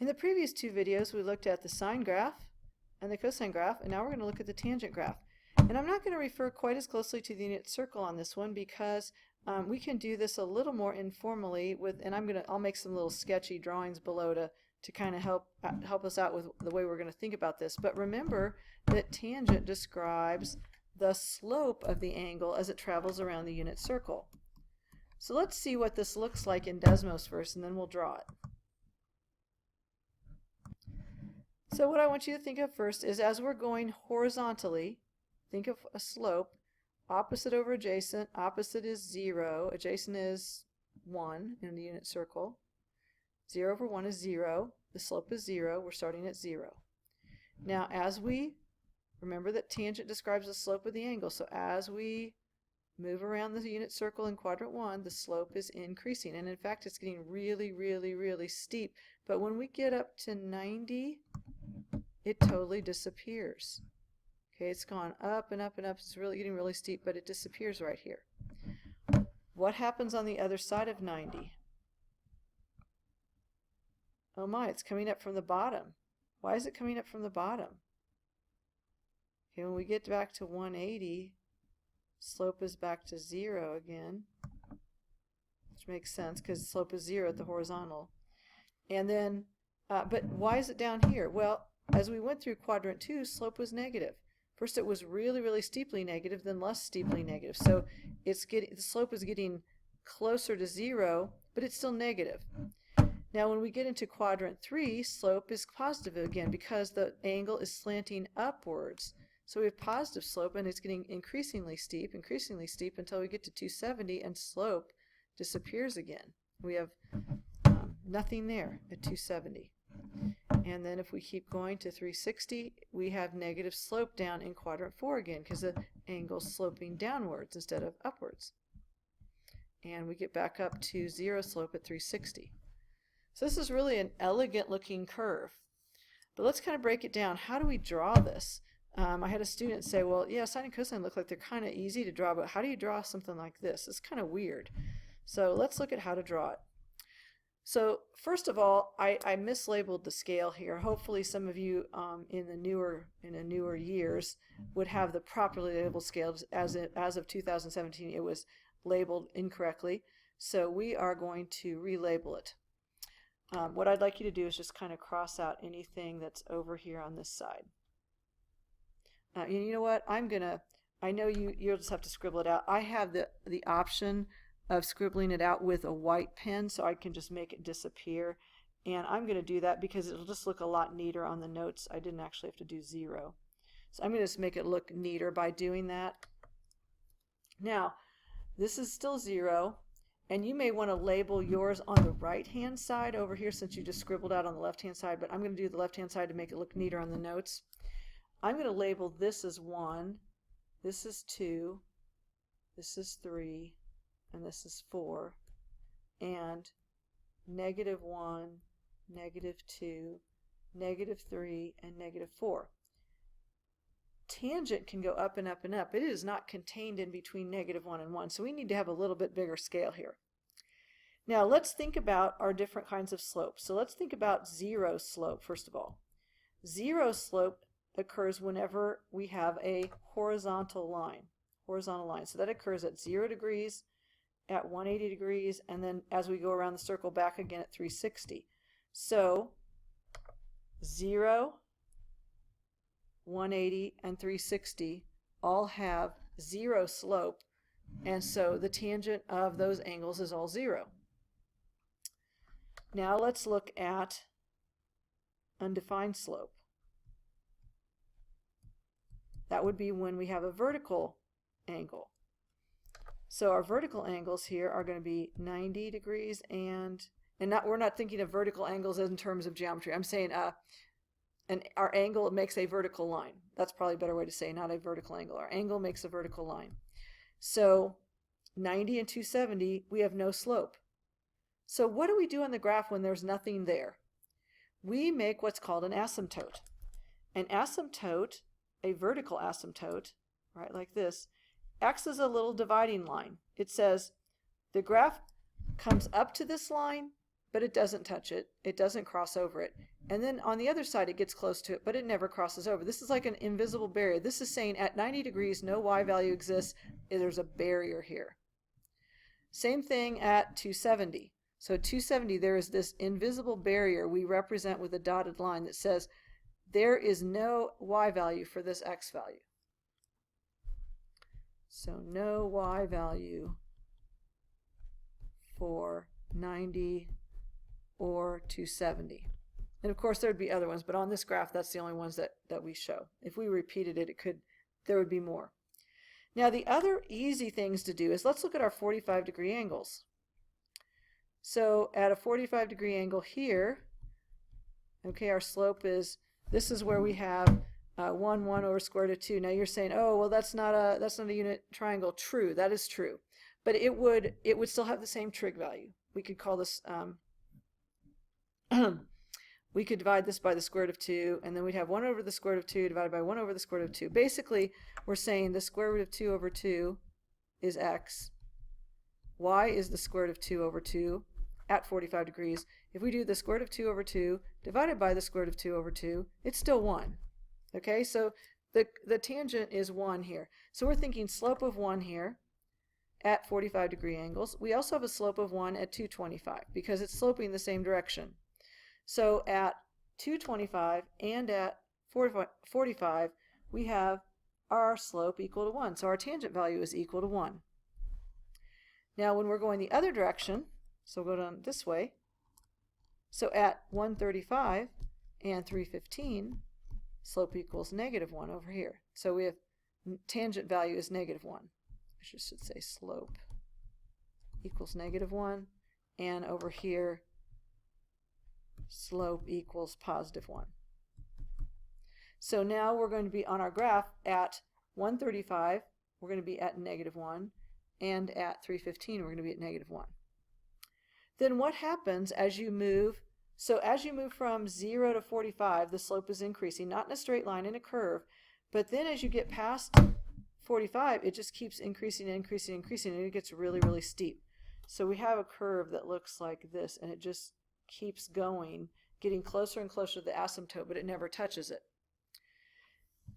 In the previous two videos, we looked at the sine graph and the cosine graph, and now we're going to look at the tangent graph. And I'm not going to refer quite as closely to the unit circle on this one because we can do this a little more informally and I'll make some little sketchy drawings below to kind of help us out with the way we're going to think about this. But remember that tangent describes the slope of the angle as it travels around the unit circle. So let's see what this looks like in Desmos first, and then we'll draw it. So what I want you to think of first is, as we're going horizontally, think of a slope, opposite over adjacent. Opposite is 0, adjacent is 1 in the unit circle. 0 over 1 is 0, the slope is 0, we're starting at 0. Now remember that tangent describes the slope of the angle, so as we move around the unit circle in quadrant 1, the slope is increasing, and in fact it's getting really, really, really steep. But when we get up to 90, it totally disappears. Okay, it's gone up and up and up. It's really getting really steep, but it disappears right here. What happens on the other side of 90? Oh my, it's coming up from the bottom. Why is it coming up from the bottom? Okay, when we get back to 180, slope is back to 0 again, which makes sense because slope is 0 at the horizontal. And then, but why is it down here? Well, as we went through quadrant 2, slope was negative. First it was really, really steeply negative, then less steeply negative. So the slope is getting closer to 0, but it's still negative. Now when we get into quadrant 3, slope is positive again because the angle is slanting upwards. So we have positive slope, and it's getting increasingly steep until we get to 270, and slope disappears again. We have nothing there at 270. And then if we keep going to 360, we have negative slope down in quadrant 4 again because the angle's sloping downwards instead of upwards. And we get back up to 0 slope at 360. So this is really an elegant looking curve. But let's kind of break it down. How do we draw this? I had a student say, well, yeah, sine and cosine look like they're kind of easy to draw, but how do you draw something like this? It's kind of weird. So let's look at how to draw it. So first of all, I mislabeled the scale here. Hopefully some of you in the newer years would have the properly labeled scales. As of 2017, it was labeled incorrectly. So we are going to relabel it. What I'd like you to do is just kind of cross out anything that's over here on this side. You know what? I know you'll just have to scribble it out. I have the option of scribbling it out with a white pen, so I can just make it disappear. And I'm going to do that because it'll just look a lot neater on the notes. I didn't actually have to do 0. So I'm going to just make it look neater by doing that. Now, this is still 0, and you may want to label yours on the right-hand side over here since you just scribbled out on the left-hand side, but I'm going to do the left-hand side to make it look neater on the notes. I'm going to label this as 1, this is 2, this is 3, and this is 4, and -1, -2, -3, and -4. Tangent can go up and up and up. It is not contained in between -1 and 1, so we need to have a little bit bigger scale here. Now let's think about our different kinds of slopes. So let's think about 0 slope first of all. 0 slope occurs whenever we have a horizontal line. So that occurs at 0 degrees, at 180 degrees, and then as we go around the circle back again at 360. So 0, 180, and 360 all have 0 slope, and so the tangent of those angles is all 0. Now let's look at undefined slope. That would be when we have a vertical angle. So our vertical angles here are going to be 90 degrees we're not thinking of vertical angles in terms of geometry. I'm saying our angle makes a vertical line. That's probably a better way to say, not a vertical angle. Our angle makes a vertical line. So 90 and 270, we have no slope. So what do we do on the graph when there's nothing there? We make what's called an asymptote. An asymptote, a vertical asymptote, right, like this, acts as a little dividing line. It says the graph comes up to this line, but it doesn't touch it. It doesn't cross over it. And then on the other side, it gets close to it, but it never crosses over. This is like an invisible barrier. This is saying at 90 degrees, no y value exists. There's a barrier here. Same thing at 270. So at 270, there is this invisible barrier we represent with a dotted line that says there is no y value for this x value. So no y value for 90 or 270. And of course there'd be other ones, but on this graph that's the only ones that we show. If we repeated it, there would be more. Now the other easy things to do is let's look at our 45-degree angles. So at a 45-degree angle here, okay, our slope is, this is where we have 1 over square root of 2. Now you're saying, oh, well that's not a unit triangle. True, that is true. But it would still have the same trig value. We could call this we could divide this by the square root of 2, and then we'd have 1 over the square root of 2 divided by 1 over the square root of 2. Basically, we're saying the square root of 2 over 2 is x. Y is the square root of 2 over 2 at 45 degrees. If we do the square root of 2 over 2 divided by the square root of 2 over 2, it's still 1. Okay, so the tangent is 1 here. So we're thinking slope of 1 here at 45-degree angles. We also have a slope of 1 at 225 because it's sloping the same direction. So at 225 and at 45, we have our slope equal to 1. So our tangent value is equal to 1. Now when we're going the other direction, so we'll go down this way, so at 135 and 315, slope equals -1 over here. So we have tangent value is -1. I should say slope equals -1, and over here slope equals +1. So now we're going to be on our graph at 135, we're going to be at -1, and at 315 we're going to be at -1. Then what happens as you move? So as you move from 0 to 45, the slope is increasing, not in a straight line, in a curve, but then as you get past 45, it just keeps increasing and increasing and increasing, and it gets really, really steep. So we have a curve that looks like this, and it just keeps going, getting closer and closer to the asymptote, but it never touches it.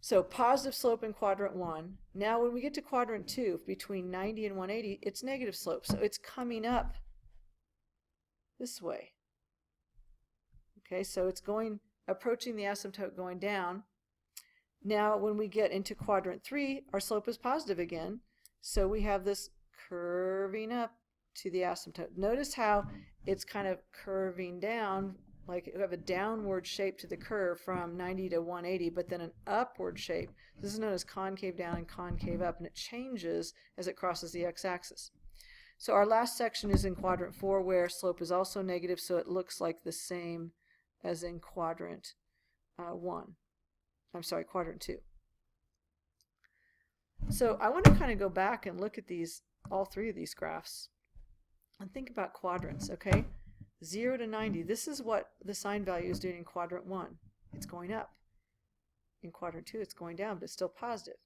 So positive slope in quadrant 1. Now when we get to quadrant 2, between 90 and 180, it's negative slope. So it's coming up this way. Okay, so it's approaching the asymptote, going down. Now when we get into quadrant 3, our slope is positive again. So we have this curving up to the asymptote. Notice how it's kind of curving down, like you have a downward shape to the curve from 90 to 180, but then an upward shape. This is known as concave down and concave up, and it changes as it crosses the x-axis. So our last section is in quadrant 4, where slope is also negative, so it looks like the same as in quadrant 2. So I want to kind of go back and look at all three of these graphs and think about quadrants, okay? 0 to 90, this is what the sine value is doing in quadrant 1. It's going up. In quadrant 2, it's going down, but it's still positive.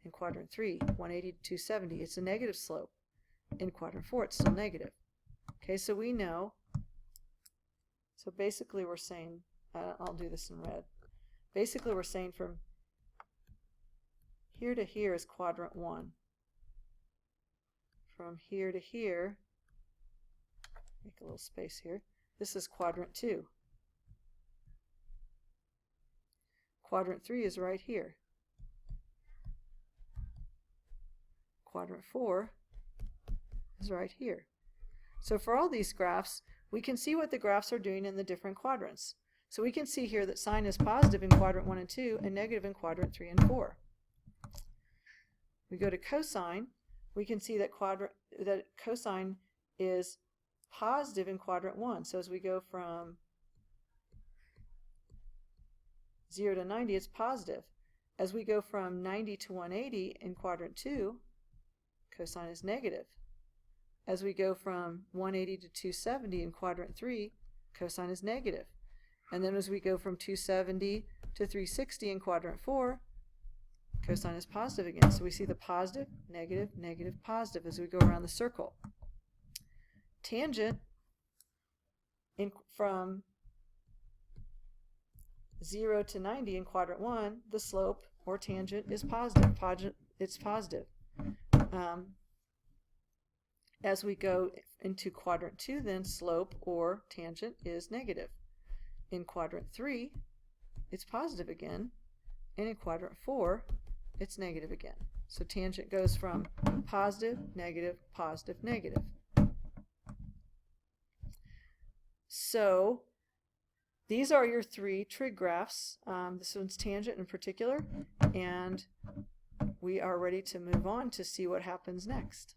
In quadrant 3, 180 to 270, it's a negative slope. In quadrant 4, it's still negative. Okay, so we know, so basically we're saying, I'll do this in red. Basically we're saying from here to here is quadrant 1. From here to here, make a little space here, this is quadrant 2. Quadrant 3 is right here. Quadrant 4 is right here. So for all these graphs, we can see what the graphs are doing in the different quadrants. So we can see here that sine is positive in quadrant 1 and 2 and negative in quadrant 3 and 4. We go to cosine, we can see that cosine is positive in quadrant 1. So as we go from 0 to 90, it's positive. As we go from 90 to 180 in quadrant 2, cosine is negative. As we go from 180 to 270 in quadrant 3, cosine is negative. And then as we go from 270 to 360 in quadrant 4, cosine is positive again. So we see the positive, negative, negative, positive as we go around the circle. Tangent from 0 to 90 in quadrant 1, the slope or tangent is positive. It's positive. As we go into quadrant 2, then slope or tangent is negative. In quadrant 3, it's positive again, and in quadrant 4, it's negative again. So tangent goes from positive, negative, positive, negative. So these are your 3 trig graphs. This one's tangent in particular, and we are ready to move on to see what happens next.